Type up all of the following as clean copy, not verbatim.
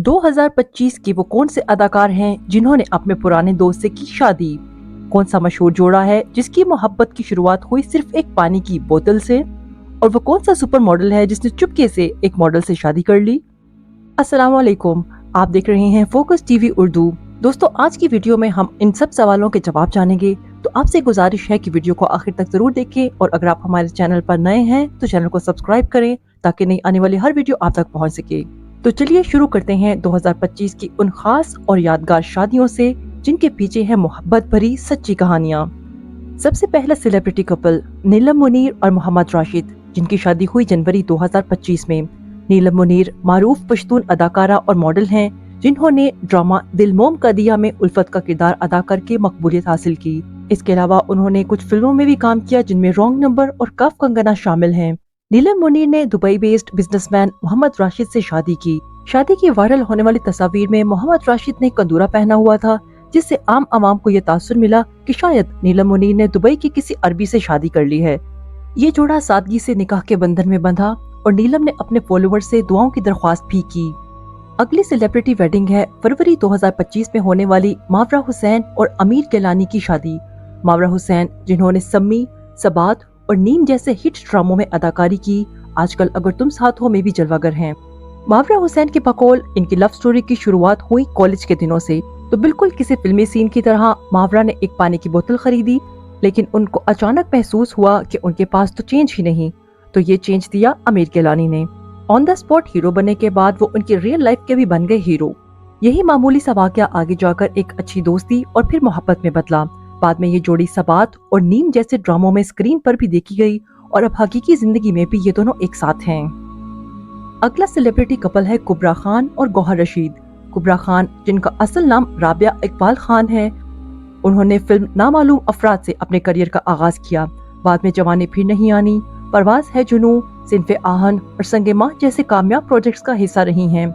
2025 के वो कौन से अदाकार हैं जिन्होंने अपने पुराने दोस्त से की शादी? कौन सा मशहूर जोड़ा है जिसकी मोहब्बत की शुरुआत हुई सिर्फ एक पानी की बोतल से? और वो कौन सा सुपर मॉडल है जिसने चुपके से एक मॉडल से शादी कर ली? अस्सलाम वालेकुम, आप देख रहे हैं फोकस टीवी उर्दू। दोस्तों, आज की वीडियो में हम इन सब सवालों के जवाब जानेंगे, तो आपसे गुजारिश है कि वीडियो को आखिर तक जरूर देखें और अगर आप हमारे चैनल पर नए हैं तो चैनल को सब्सक्राइब करें ताकि नई आने वाली हर वीडियो आप तक पहुंच सके। तो चलिए शुरू करते हैं 2025 की उन खास और यादगार शादियों से जिनके पीछे है मोहब्बत भरी सच्ची कहानियां। सबसे पहला सेलिब्रिटी कपल नीलम मुनीर और मोहम्मद राशिद, जिनकी शादी हुई जनवरी 2025 में। नीलम मुनीर मारूफ पश्तून अदाकारा और मॉडल हैं जिन्होंने ड्रामा दिल मोम का दिया में उल्फत का किरदार अदा करके मकबूलियत हासिल की। इसके अलावा उन्होंने कुछ फिल्मों में भी काम किया जिनमें रॉन्ग नंबर और कफ कंगना शामिल हैं। नीलम मुनीर ने Dubai based businessman Mohammad Rashid से शादी की। शादी की वायरल होने वाली तस्वीर में मोहम्मद राशिद ने कंदूरा पहना हुआ था, जिससे आम आवाम को ये तासुर मिला कि शायद नीलम मुनीर ने दुबई के किसी अरबी से शादी कर ली है। ये जोड़ा सादगी से निकाह के बंधन में बंधा और नीलम ने अपने फॉलोअर्स से दुआओं की दरख्वास्त भी की। अगली सेलिब्रिटी वेडिंग है फरवरी 2025 में होने वाली मावरा हुसैन और अमीर गिलानी की शादी। मावरा हुसैन, जिन्होंने सम्मी, सबात और नीम जैसे हिट ड्रामों में अदाकारी की, आजकल अगर तुम साथ हो में भी जलवागर हैं। मावरा हुसैन की बकौल इनकी लव स्टोरी की शुरुआत हुई कॉलेज के दिनों से। तो बिल्कुल किसी फिल्मी सीन की तरह मावरा ने एक पानी की बोतल खरीदी, लेकिन उनको अचानक महसूस हुआ कि उनके पास तो चेंज ही नहीं, तो ये चेंज दिया अमीर गिलानी ने। ऑन द स्पॉट हीरो बनने के बाद वो उनकी रियल लाइफ के भी बन गए हीरो। यही मामूली सा वाकया आगे जाकर एक अच्छी दोस्ती और फिर मोहब्बत में बदला। बाद में ये जोड़ी सबात और नीम जैसे ड्रामों में स्क्रीन पर भी देखी गई और अब हकीकी जिंदगी में भी ये दोनों एक साथ हैं। अगला सेलिब्रिटी कपल है कुबरा खान और गौहर रशीद। कुबरा खान, जिनका असल नाम राबिया इकबाल खान है, उन्होंने फिल्म नामालूम अफराद से अपने करियर का आगाज किया। बाद में जवानी फिर नहीं आनी, परवाज है जुनू, सिनफे आहन और संगे माह जैसे कामयाब प्रोजेक्ट्स का हिस्सा रही हैं।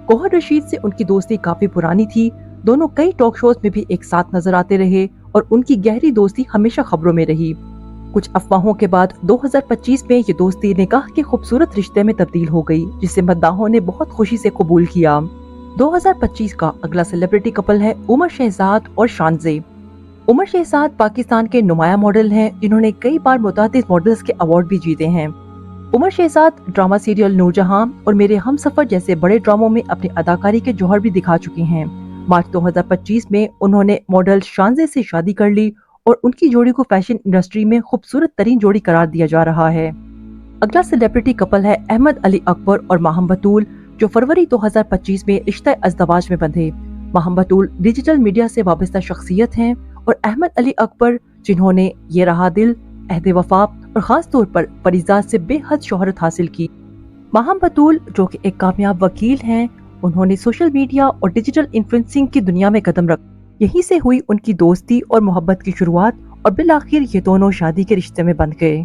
गौहर रशीद से उनकी दोस्ती काफी पुरानी थी। दोनों कई टॉक शोज में भी एक साथ नजर आते रहे और उनकी गहरी दोस्ती हमेशा खबरों में रही। कुछ अफवाहों के बाद 2025 में ये दोस्ती निकाह के खूबसूरत रिश्ते में तब्दील हो गई, जिसे मद्दाहों ने बहुत खुशी से कबूल किया। 2025 का अगला सेलिब्रिटी कपल है उमर शहजाद और शानजे। उमर शहजाद पाकिस्तान के नुमाया मॉडल हैं जिन्होंने कई बार मुतादिद मॉडल्स के अवार्ड भी जीते हैं। उमर शहजाद ड्रामा सीरियल नूरजहां और मेरे हमसफर जैसे बड़े ड्रामों में अपनी अदाकारी के जौहर भी दिखा चुके हैं। मार्च 2025 में उन्होंने मॉडल शानजे से शादी कर ली और उनकी जोड़ी को फैशन इंडस्ट्री में खूबसूरत तरीन जोड़ी करार दिया जा रहा है। अगला सेलिब्रिटी कपल है अहमद अली अकबर और माहम बतूल, जो फरवरी 2025 में रिश्ता अज़दवाज में बंधे। माहम बतूल डिजिटल मीडिया से वाबस्ता शख्सियत हैं और अहमद अली अकबर, जिन्होंने ये रहा दिल, अहद वफा और खास तौर पर परिजात से बेहद शोहरत हासिल की। माहम बतूल, जो कि एक कामयाब वकील हैं, उन्होंने सोशल मीडिया और डिजिटल इन्फ्लुएंसिंग की दुनिया में कदम रखा। यहीं से हुई उनकी दोस्ती और मोहब्बत की शुरुआत और बिलाखिर ये दोनों शादी के रिश्ते में बंध गए।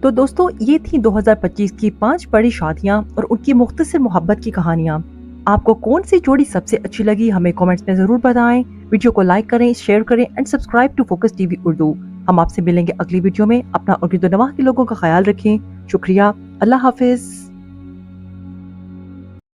तो दोस्तों, ये थी 2025 की 5 बड़ी शादियां और उनकी मुख्तसर मोहब्बत की कहानियां। आपको कौन सी जोड़ी सबसे अच्छी लगी हमें कमेंट्स में जरूर बताएं। वीडियो को लाइक करें, शेयर करें and subscribe to Focus TV Urdu. हम आपसे मिलेंगे अगली वीडियो में। अपना और गिरदोनवाह के लोगों का ख्याल रखें। शुक्रिया। अल्लाह हाफिज।